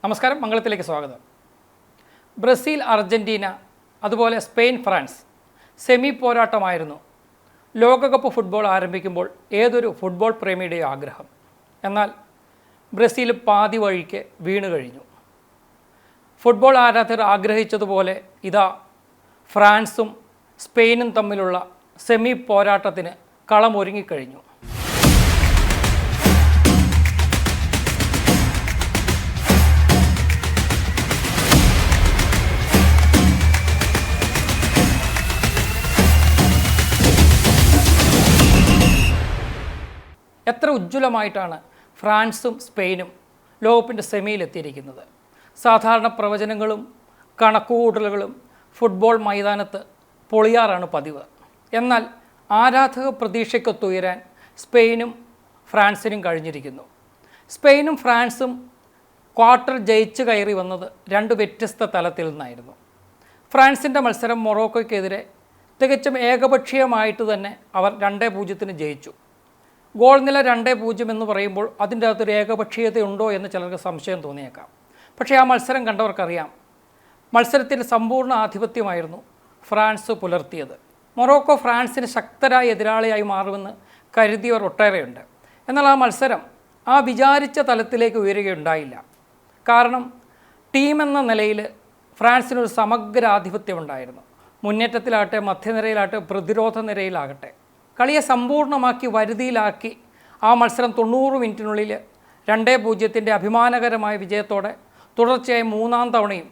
നമസ്കാരം, മംഗളത്തിലേക്ക് സ്വാഗതം. Brazil Argentina അതുപോലെ സ്പെയിൻ ഫ്രാൻസ് സെമി പോരാട്ടമായിരുന്നു ലോകകപ്പ് ഫുട്ബോൾ ആരംഭിക്കുമ്പോൾ ഏതൊരു ഫുട്ബോൾ പ്രേമിയുടെയും ആഗ്രഹം. എന്നാൽ ബ്രസീൽ പാതി വഴിക്ക് വീണു കഴിഞ്ഞു. ഫുട്ബോൾ ആരാധകർ ആഗ്രഹിച്ചതുപോലെ ഇതാ ഫ്രാൻസും സ്പെയിനും തമ്മിലുള്ള സെമി പോരാട്ടത്തിന് കളമൊരുങ്ങിക്കഴിഞ്ഞു. എത്ര ഉജ്ജ്വലമായിട്ടാണ് ഫ്രാൻസും സ്പെയിനും ലോകകപ്പിൻ്റെ സെമിയിലെത്തിയിരിക്കുന്നത്. സാധാരണ പ്രവചനങ്ങളും കണക്കുകൂട്ടലുകളും ഫുട്ബോൾ മൈതാനത്ത് പൊളിയാറാണ് പതിവ്. എന്നാൽ ആരാധക പ്രതീക്ഷയ്ക്കൊത്തുയരാൻ സ്പെയിനും ഫ്രാൻസിനും കഴിഞ്ഞിരിക്കുന്നു. സ്പെയിനും ഫ്രാൻസും ക്വാർട്ടർ ജയിച്ചു കയറി വന്നത് രണ്ട് വ്യത്യസ്ത തലത്തിൽ നിന്നായിരുന്നു. ഫ്രാൻസിൻ്റെ മത്സരം മൊറോക്കോയ്ക്കെതിരെ തികച്ചും ഏകപക്ഷീയമായിട്ട് തന്നെ അവർ 2-0 ജയിച്ചു. ഗോൾ നില 2-0 എന്ന് പറയുമ്പോൾ അതിൻ്റെ അകത്തൊരു ഏകപക്ഷീയതയുണ്ടോ എന്ന് ചിലർക്ക് സംശയം തോന്നിയേക്കാം. പക്ഷേ ആ മത്സരം കണ്ടവർക്കറിയാം, മത്സരത്തിൻ്റെ സമ്പൂർണ്ണ ആധിപത്യമായിരുന്നു ഫ്രാൻസ് പുലർത്തിയത്. മൊറോക്കോ ഫ്രാൻസിന് ശക്തരായ എതിരാളിയായി മാറുമെന്ന് കരുതിയവർ ഒട്ടേറെയുണ്ട്. എന്നാൽ ആ മത്സരം ആ വിചാരിച്ച തലത്തിലേക്ക് ഉയരുകയുണ്ടായില്ല. കാരണം ടീം എന്ന നിലയിൽ ഫ്രാൻസിനൊരു സമഗ്ര ആധിപത്യമുണ്ടായിരുന്നു. മുന്നേറ്റത്തിലാകട്ടെ, മധ്യനിരയിലാകട്ടെ, പ്രതിരോധ നിരയിലാകട്ടെ, കളിയെ സമ്പൂർണ്ണമാക്കി വരുതിയിലാക്കി ആ മത്സരം 90 മിനിറ്റിനുള്ളിൽ 2-0 അഭിമാനകരമായ വിജയത്തോടെ തുടർച്ചയായി 3-ാം തവണയും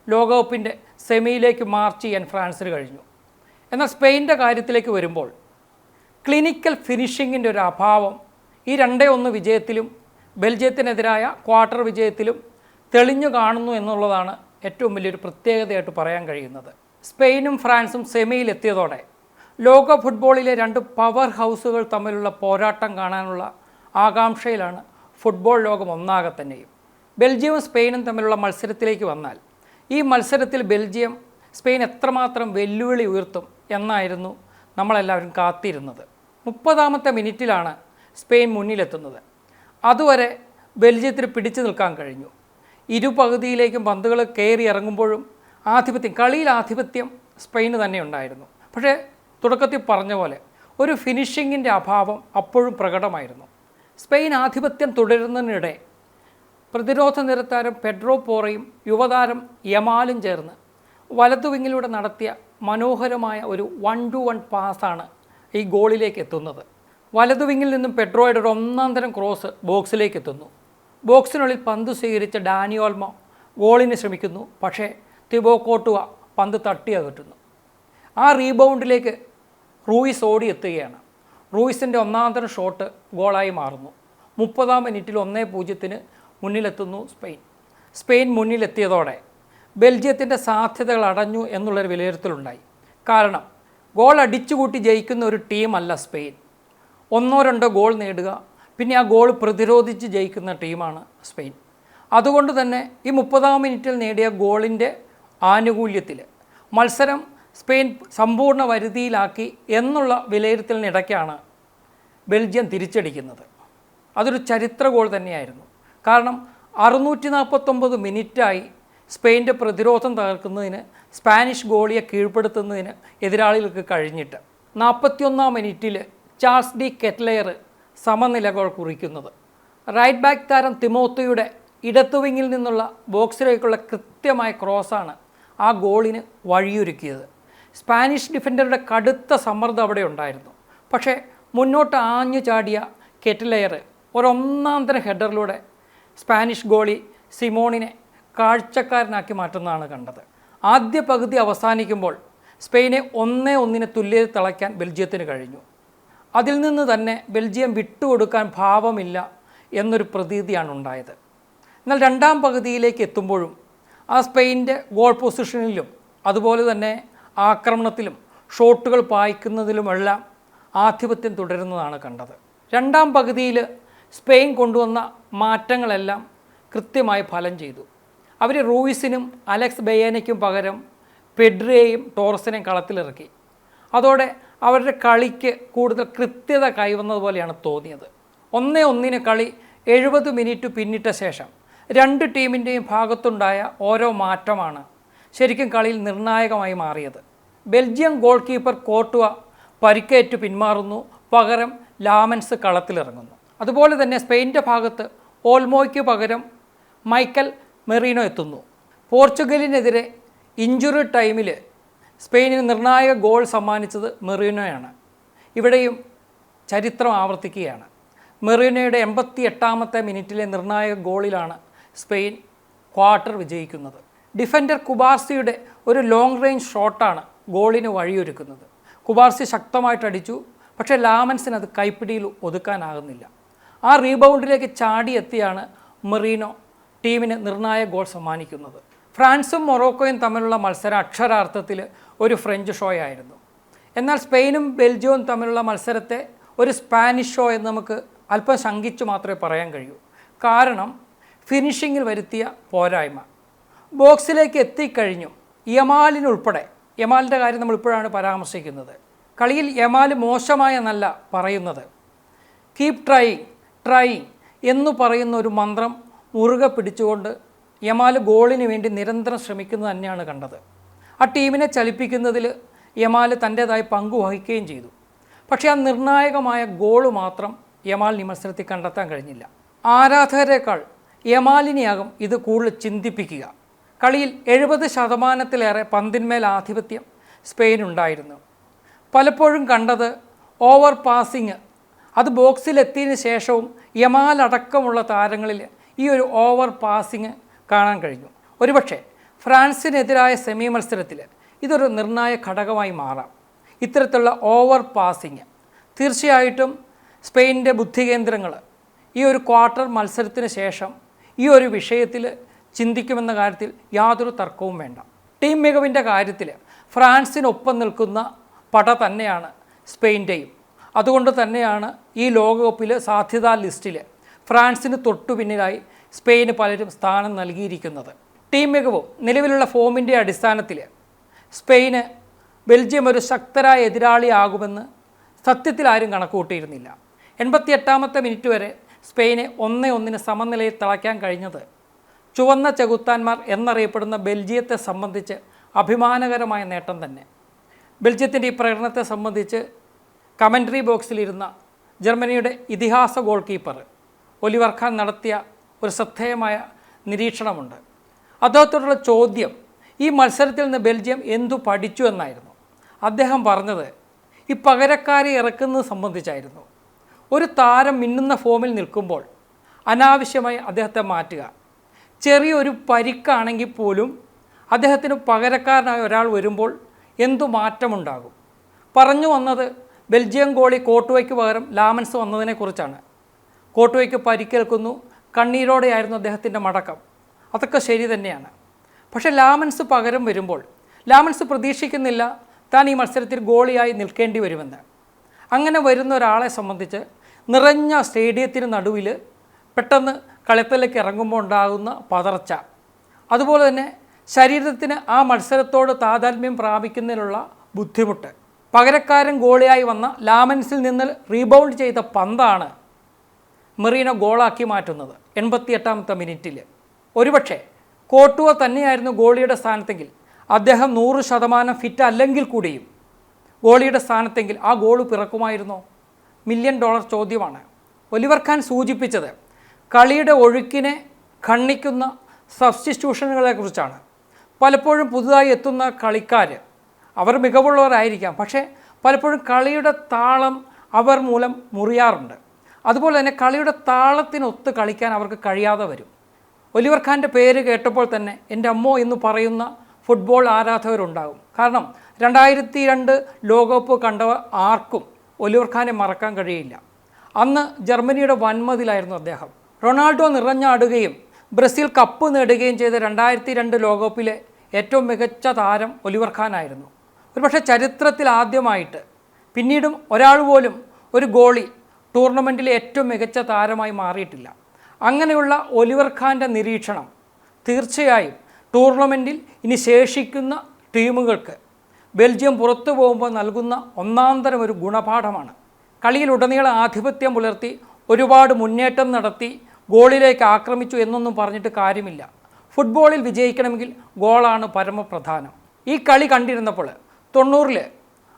ലോകകപ്പിൻ്റെ സെമിയിലേക്ക് മാർച്ച് ചെയ്യാൻ ഫ്രാൻസിന് കഴിഞ്ഞു. എന്നാൽ സ്പെയിൻ്റെ കാര്യത്തിലേക്ക് വരുമ്പോൾ ക്ലിനിക്കൽ ഫിനിഷിങ്ങിൻ്റെ ഒരു അഭാവം ഈ 2-1 വിജയത്തിലും ബെൽജിയത്തിനെതിരായ ക്വാർട്ടർ വിജയത്തിലും തെളിഞ്ഞു കാണുന്നു എന്നുള്ളതാണ് ഏറ്റവും വലിയൊരു പ്രത്യേകതയായിട്ട് പറയാൻ കഴിയുന്നത്. സ്പെയിനും ഫ്രാൻസും സെമിയിലെത്തിയതോടെ ലോക ഫുട്ബോളിലെ 2 പവർ ഹൗസുകൾ തമ്മിലുള്ള പോരാട്ടം കാണാനുള്ള ആകാംക്ഷയിലാണ് ഫുട്ബോൾ ലോകം ഒന്നാകെ തന്നെയും. ബെൽജിയവും സ്പെയിനും തമ്മിലുള്ള മത്സരത്തിലേക്ക് വന്നാൽ ഈ മത്സരത്തിൽ ബെൽജിയം സ്പെയിൻ എത്രമാത്രം വെല്ലുവിളി ഉയർത്തും എന്നായിരുന്നു നമ്മളെല്ലാവരും കാത്തിരുന്നത്. 30-ാമത്തെ മിനിറ്റിലാണ് സ്പെയിൻ മുന്നിലെത്തുന്നത്. അതുവരെ ബെൽജിയത്തിന് പിടിച്ചു നിൽക്കാൻ കഴിഞ്ഞു. ഇരുപകുതിയിലേക്കും പന്തുകൾ കയറി ഇറങ്ങുമ്പോഴും കളിയിൽ ആധിപത്യം സ്പെയിന് തന്നെ ഉണ്ടായിരുന്നു. പക്ഷേ തുടക്കത്തിൽ പറഞ്ഞ പോലെ ഒരു ഫിനിഷിങ്ങിൻ്റെ അഭാവം അപ്പോഴും പ്രകടമായിരുന്നു. സ്പെയിൻ ആധിപത്യം തുടരുന്നതിനിടെ പ്രതിരോധ നിരത്താരം പെഡ്രോ പോറയും യുവതാരം യമാലും ചേർന്ന് വലതുവിങ്ങിലൂടെ നടത്തിയ മനോഹരമായ ഒരു 1-to-1 പാസാണ് ഈ ഗോളിലേക്ക് എത്തുന്നത്. വലതുവിങ്ങിൽ നിന്നും പെഡ്രോയുടെ ഒരു 1-ാം തരം ക്രോസ് ബോക്സിലേക്ക് എത്തുന്നു. ബോക്സിനുള്ളിൽ പന്ത് സ്വീകരിച്ച ഡാനി ഓൾമോ ഗോളിന് ശ്രമിക്കുന്നു. പക്ഷേ തിബോ കോർട്ടുവ പന്ത് തട്ടി അകറ്റുന്നു. ആ റീബൗണ്ടിലേക്ക് റൂയിസ് ഓടിയെത്തുകയാണ്. റൂയിസിൻ്റെ 1-ാം തരം ഷോട്ട് ഗോളായി മാറുന്നു. 30-ാം മിനിറ്റിൽ 1-0 മുന്നിലെത്തുന്നു സ്പെയിൻ മുന്നിലെത്തിയതോടെ ബെൽജിയത്തിൻ്റെ സാധ്യതകൾ അടഞ്ഞു എന്നുള്ളൊരു വിലയിരുത്തലുണ്ടായി. കാരണം ഗോൾ അടിച്ചുകൂട്ടി ജയിക്കുന്ന ഒരു ടീമല്ല സ്പെയിൻ. 1-2 ഗോൾ നേടുക, പിന്നെ ആ ഗോൾ പ്രതിരോധിച്ച് ജയിക്കുന്ന ടീമാണ് സ്പെയിൻ. അതുകൊണ്ട് തന്നെ ഈ 30-ാം മിനിറ്റിൽ നേടിയ ഗോളിൻ്റെ ആനുകൂല്യത്തിൽ മത്സരം സ്പെയിൻ സമ്പൂർണ്ണ വരുതിയിലാക്കി എന്നുള്ള വിലയിരുത്തലിനിടയ്ക്കാണ് ബെൽജിയം തിരിച്ചടിക്കുന്നത്. അതൊരു ചരിത്ര ഗോൾ തന്നെയായിരുന്നു. കാരണം 649 മിനിറ്റായി സ്പെയിൻ്റെ പ്രതിരോധം തകർക്കുന്നതിന്, സ്പാനിഷ് ഗോളിയെ കീഴ്പ്പെടുത്തുന്നതിന് എതിരാളികൾക്ക് കഴിഞ്ഞിട്ട് 41-ാം മിനിറ്റിൽ ചാൾസ് ഡി കെറ്റ്ലെയർ സമനില ഗോൾ കുറിക്കുന്നത്. റൈറ്റ് ബാക്ക് താരം തിമോത്തിയുടെ ഇടത്തുവിങ്ങിൽ നിന്നുള്ള ബോക്സിലേക്കുള്ള കൃത്യമായ ക്രോസാണ് ആ ഗോളിന് വഴിയൊരുക്കിയത്. സ്പാനിഷ് ഡിഫൻഡറുടെ കടുത്ത സമ്മർദ്ദം അവിടെ ഉണ്ടായിരുന്നു. പക്ഷേ മുന്നോട്ട് ആഞ്ഞു ചാടിയ കെറ്റ്ലെയർ ഒരു 1-ാം തരം ഹെഡറിലൂടെ സ്പാനിഷ് ഗോളി സിമോണിനെ കാഴ്ചക്കാരനാക്കി മാറ്റുന്നതാണ് കണ്ടത്. ആദ്യ പകുതി അവസാനിക്കുമ്പോൾ സ്പെയിനെ 1-1 തുല്യത തിളയ്ക്കാൻ ബെൽജിയത്തിന് കഴിഞ്ഞു. അതിൽ നിന്ന് തന്നെ ബെൽജിയം വിട്ടുകൊടുക്കാൻ ഭാവമില്ല എന്നൊരു പ്രതീതിയാണ് ഉണ്ടായത്. എന്നാൽ 2-ാം പകുതിയിലേക്ക് എത്തുമ്പോഴും ആ സ്പെയിൻ്റെ ഗോൾ പൊസിഷനിലും അതുപോലെ തന്നെ ആക്രമണത്തിലും ഷോട്ടുകൾ പായിക്കുന്നതിലുമെല്ലാം ആധിപത്യം തുടരുന്നതാണ് കണ്ടത്. 2-ാം പകുതിയിൽ സ്പെയിൻ കൊണ്ടുവന്ന മാറ്റങ്ങളെല്ലാം കൃത്യമായി ഫലം ചെയ്തു. അവർ റൂയിസിനും അലക്സ് ബെയേനയ്ക്കും പകരം പെഡ്രിയെയും ടോറസിനെയും കളത്തിലിറക്കി. അതോടെ അവരുടെ കളിക്ക് കൂടുതൽ കൃത്യത കൈവന്നതുപോലെയാണ് തോന്നിയത്. 1-1 കളി 70 മിനിറ്റ് പിന്നിട്ട ശേഷം രണ്ട് ടീമിൻ്റെയും ഭാഗത്തുണ്ടായ ഓരോ മാറ്റമാണ് ശരിക്കും കളിയിൽ നിർണായകമായി മാറിയത്. ബെൽജിയം ഗോൾ കീപ്പർ കോർട്ടുവ പരിക്കേറ്റു പിന്മാറുന്നു, പകരം ലാമൻസ് കളത്തിലിറങ്ങുന്നു. അതുപോലെ തന്നെ സ്പെയിനിൻ്റെ ഭാഗത്ത് ഓൾമോയ്ക്ക് പകരം മൈക്കൽ മെറീനോ എത്തുന്നു. പോർച്ചുഗലിനെതിരെ ഇഞ്ചുറി ടൈമിൽ സ്പെയിനിന് നിർണായക ഗോൾ സമ്മാനിച്ചത് മെറീനോയാണ്. ഇവിടെയും ചരിത്രം ആവർത്തിക്കുകയാണ്. മെറീനോയുടെ 88ാമത്തെ മിനിറ്റിലെ നിർണായക ഗോളിലാണ് സ്പെയിൻ ക്വാർട്ടർ വിജയിക്കുന്നത്. ഡിഫൻഡർ കുബാർസിയുടെ ഒരു ലോങ് റേഞ്ച് ഷോട്ടാണ് ഗോളിന് വഴിയൊരുക്കുന്നത്. കുബാർസി ശക്തമായിട്ട് അടിച്ചു, പക്ഷേ ലാമൻസിന് അത് കൈപ്പിടിയിൽ ഒതുക്കാനാകുന്നില്ല. ആ റീബൗണ്ടിലേക്ക് ചാടിയെത്തിയാണ് മെറീനോ ടീമിന് നിർണായക ഗോൾ സമ്മാനിക്കുന്നത്. ഫ്രാൻസും മൊറോക്കോയും തമ്മിലുള്ള മത്സരം അക്ഷരാർത്ഥത്തിൽ ഒരു ഫ്രഞ്ച് ഷോ ആയിരുന്നു. എന്നാൽ സ്പെയിനും ബെൽജിയവും തമ്മിലുള്ള മത്സരത്തെ ഒരു സ്പാനിഷ് ഷോ എന്ന് നമുക്ക് അല്പം ശങ്കിച്ചു മാത്രമേ പറയാൻ കഴിയൂ. കാരണം ഫിനിഷിങ്ങിൽ വരുത്തിയ പോരായ്മ. ബോക്സിലേക്ക് എത്തിക്കഴിഞ്ഞു യമാലിനുൾപ്പെടെ, യമാലിൻ്റെ കാര്യം നമ്മൾ ഇപ്പോഴാണ് പരാമർശിക്കുന്നത്, കളിയിൽ യമാൽ മോശമായെന്നല്ല പറയുന്നത്, കീപ് ട്രൈയിങ് എന്ന് പറയുന്ന ഒരു മന്ത്രം മുറുകെ പിടിച്ചുകൊണ്ട് യമാൽ ഗോളിന് വേണ്ടി നിരന്തരം ശ്രമിക്കുന്നത് തന്നെയാണ് കണ്ടത്. ആ ടീമിനെ ചലിപ്പിക്കുന്നതിൽ യമാൽ തൻ്റേതായ പങ്ക് വഹിക്കുകയും ചെയ്തു. പക്ഷേ ആ നിർണായകമായ ഗോള് മാത്രം യമാലിന് ഈ മത്സരത്തിൽ കണ്ടെത്താൻ കഴിഞ്ഞില്ല. ആരാധകരെക്കാൾ യമാലിനെയാകും ഇത് കൂടുതൽ ചിന്തിപ്പിക്കുക. കളിയിൽ 70% പന്തിന്മേൽ ആധിപത്യം സ്പെയിനുണ്ടായിരുന്നു. പലപ്പോഴും കണ്ടത് ഓവർ പാസിങ്, അത് ബോക്സിലെത്തിയതിന് ശേഷവും യമാൽ അടക്കമുള്ള താരങ്ങളിൽ ഈ ഒരു ഓവർ പാസിങ് കാണാൻ കഴിഞ്ഞു. ഒരുപക്ഷെ ഫ്രാൻസിനെതിരായ സെമി മത്സരത്തിൽ ഇതൊരു നിർണായക ഘടകമായി മാറാം. ഇത്തരത്തിലുള്ള ഓവർ പാസിങ് തീർച്ചയായിട്ടും സ്പെയിനിൻ്റെ ബുദ്ധികേന്ദ്രങ്ങൾ ഈ ഒരു ക്വാർട്ടർ മത്സരത്തിന് ശേഷം ഈ ഒരു വിഷയത്തിൽ ചിന്തിക്കുമെന്ന കാര്യത്തിൽ യാതൊരു തർക്കവും വേണ്ട. ടീം മികവിൻ്റെ കാര്യത്തിൽ ഫ്രാൻസിനൊപ്പം നിൽക്കുന്ന പട തന്നെയാണ് സ്പെയിൻ്റെയും. അതുകൊണ്ട് തന്നെയാണ് ഈ ലോകകപ്പിൽ സാധ്യതാ ലിസ്റ്റിൽ ഫ്രാൻസിന് തൊട്ടു പിന്നിലായി സ്പെയിന് പലരും സ്ഥാനം നൽകിയിരിക്കുന്നത്. ടീം മികവും നിലവിലുള്ള ഫോമിൻ്റെ അടിസ്ഥാനത്തിൽ സ്പെയിന് ബെൽജിയം ഒരു ശക്തരായ എതിരാളിയാകുമെന്ന് സത്യത്തിൽ ആരും കണക്കുകൂട്ടിയിരുന്നില്ല. 88ാമത്തെ മിനിറ്റ് വരെ സ്പെയിനെ 1-1 സമനിലയിൽ തളയ്ക്കാൻ കഴിഞ്ഞത് ചുവന്ന ചെകുത്താന്മാർ എന്നറിയപ്പെടുന്ന ബെൽജിയത്തെ സംബന്ധിച്ച് അഭിമാനകരമായ നേട്ടം തന്നെ. ബെൽജിയത്തിൻ്റെ ഈ പ്രകടനത്തെ സംബന്ധിച്ച് കമൻട്രി ബോക്സിലിരുന്ന ജർമ്മനിയുടെ ഇതിഹാസ ഗോൾ കീപ്പർ ഒലിവർ ഖാൻ നടത്തിയ ഒരു ശ്രദ്ധേയമായ നിരീക്ഷണമുണ്ട്. അദ്ദേഹത്തോടുള്ള ചോദ്യം ഈ മത്സരത്തിൽ നിന്ന് ബെൽജിയം എന്തു പഠിച്ചു എന്നായിരുന്നു. അദ്ദേഹം പറഞ്ഞത് ഈ പകരക്കാരെ ഇറക്കുന്നത് സംബന്ധിച്ചായിരുന്നു. ഒരു താരം മിന്നുന്ന ഫോമിൽ നിൽക്കുമ്പോൾ അനാവശ്യമായി അദ്ദേഹത്തെ മാറ്റുക. ചെറിയൊരു പരിക്കാണെങ്കിൽ പോലും അദ്ദേഹത്തിന് പകരക്കാരനായ ഒരാൾ വരുമ്പോൾ എന്തു മാറ്റമുണ്ടാകും. പറഞ്ഞു വന്നത് ബെൽജിയം ഗോളി കോർട്ടുവയ്ക്ക് പകരം ലാമൻസ് വന്നതിനെക്കുറിച്ചാണ്. കോർട്ടുവയ്ക്ക് പരിക്കേൽക്കുന്നു, കണ്ണീരോടെയായിരുന്നു അദ്ദേഹത്തിൻ്റെ മടക്കം. അതൊക്കെ ശരി തന്നെയാണ്. പക്ഷേ ലാമൻസ് പകരം വരുമ്പോൾ ലാമൻസ് പ്രതീക്ഷിക്കുന്നില്ല താൻ ഈ മത്സരത്തിൽ ഗോളിയായി നിൽക്കേണ്ടി വരുമെന്ന്. അങ്ങനെ വരുന്ന ഒരാളെ സംബന്ധിച്ച് നിറഞ്ഞ സ്റ്റേഡിയത്തിന് നടുവിൽ പെട്ടെന്ന് കളത്തിലേക്ക് ഇറങ്ങുമ്പോൾ ഉണ്ടാകുന്ന പതർച്ച, അതുപോലെ തന്നെ ശരീരത്തിന് ആ മത്സരത്തോട് താതാത്മ്യം പ്രാപിക്കുന്നതിനുള്ള ബുദ്ധിമുട്ട്, പകരക്കാരൻ ഗോളിയായി വന്ന ലാമൻസിൽ നിന്ന് റീബൗണ്ട് ചെയ്ത പന്താണ് മെറീനോ ഗോളാക്കി മാറ്റുന്നത് 88ാമത്തെ മിനിറ്റിൽ. ഒരുപക്ഷെ കോർട്ടുവ തന്നെയായിരുന്നു ഗോളിയുടെ സ്ഥാനത്തെങ്കിൽ, അദ്ദേഹം 100% ഫിറ്റ് അല്ലെങ്കിൽ കൂടിയും ഗോളിയുടെ സ്ഥാനത്തെങ്കിൽ ആ ഗോൾ പിറക്കുമായിരുന്നോ? $1 മില്യൺ ചോദ്യമാണ്. ഒലിവർ ഖാൻ സൂചിപ്പിച്ചത് കളിയുടെ ഒഴുക്കിനെ ഖണ്ഡിക്കുന്ന സബ്സ്റ്റിറ്റ്യൂഷനുകളെക്കുറിച്ചാണ്. പലപ്പോഴും പുതുതായി എത്തുന്ന കളിക്കാർ അവർ മികവുള്ളവരായിരിക്കാം, പക്ഷേ പലപ്പോഴും കളിയുടെ താളം അവർ മൂലം മുറിയാറുണ്ട്. അതുപോലെ തന്നെ കളിയുടെ താളത്തിനൊത്ത് കളിക്കാൻ അവർക്ക് കഴിയാതെ വരും. ഒലിവർ ഖാൻ്റെ പേര് കേട്ടപ്പോൾ തന്നെ എൻ്റെ അമ്മോ എന്ന് പറയുന്ന ഫുട്ബോൾ ആരാധകരുണ്ടാകും. കാരണം 2002 ലോകകപ്പ് കണ്ടവർ ആർക്കും ഒലിവർ ഖാനെ മറക്കാൻ കഴിയില്ല. അന്ന് ജർമ്മനിയുടെ വൻമതിലായിരുന്നു അദ്ദേഹം. റൊണാൾഡോ നിറഞ്ഞാടുകയും ബ്രസീൽ കപ്പ് നേടുകയും ചെയ്ത 2002 ലോകകപ്പിലെ ഏറ്റവും മികച്ച താരം ഒലിവർ ഖാനായിരുന്നു. ഒരുപക്ഷെ ചരിത്രത്തിൽ ആദ്യമായിട്ട് പിന്നീടും ഒരാൾ പോലും ഒരു ഗോളി ടൂർണമെൻറ്റിലെ ഏറ്റവും മികച്ച താരമായി മാറിയിട്ടില്ല. അങ്ങനെയുള്ള ഒലിവർ ഖാൻ്റെ നിരീക്ഷണം തീർച്ചയായും ടൂർണമെൻറ്റിൽ ഇനി ശേഷിക്കുന്ന ടീമുകൾക്ക് ബെൽജിയം പുറത്തു പോകുമ്പോൾ നൽകുന്ന ഒന്നാന്തരം ഒരു ഗുണപാഠമാണ്. കളിയിലുടനീളം ആധിപത്യം പുലർത്തി ഒരുപാട് മുന്നേറ്റം നടത്തി ഗോളിലേക്ക് ആക്രമിച്ചു എന്നൊന്നും പറഞ്ഞിട്ട് കാര്യമില്ല. ഫുട്ബോളിൽ വിജയിക്കണമെങ്കിൽ ഗോളാണ് പരമപ്രധാനം. ഈ കളി കണ്ടിരുന്നപ്പോൾ 90-ൽ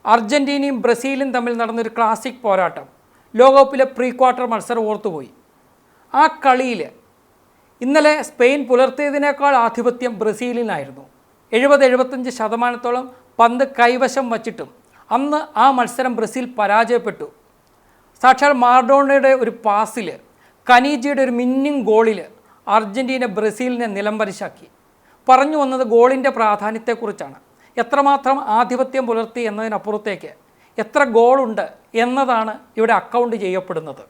അർജൻറ്റീനയും ബ്രസീലും തമ്മിൽ നടന്നൊരു ക്ലാസിക് പോരാട്ടം, ലോകകപ്പിലെ പ്രീ ക്വാർട്ടർ മത്സരം ഓർത്തുപോയി. ആ കളിയിൽ ഇന്നലെ സ്പെയിൻ പുലർത്തിയതിനേക്കാൾ ആധിപത്യം ബ്രസീലിനായിരുന്നു. 70-75% പന്ത് കൈവശം വച്ചിട്ടും അന്ന് ആ മത്സരം ബ്രസീൽ പരാജയപ്പെട്ടു. സാക്ഷാൽ മാർഡോണയുടെ ഒരു പാസിൽ, കനീജിയുടെ ഒരു മിന്നിങ് ഗോളിൽ അർജൻറ്റീന ബ്രസീലിനെ നിലംപരിശാക്കി. പറഞ്ഞു വന്നത് ഗോളിൻ്റെ പ്രാധാന്യത്തെക്കുറിച്ചാണ്. എത്രമാത്രം ആധിപത്യം പുലർത്തി എന്നതിനപ്പുറത്തേക്ക് എത്ര ഗോളുണ്ട് എന്നതാണ് ഇവിടെ അക്കൗണ്ട് ചെയ്യപ്പെടുന്നത്.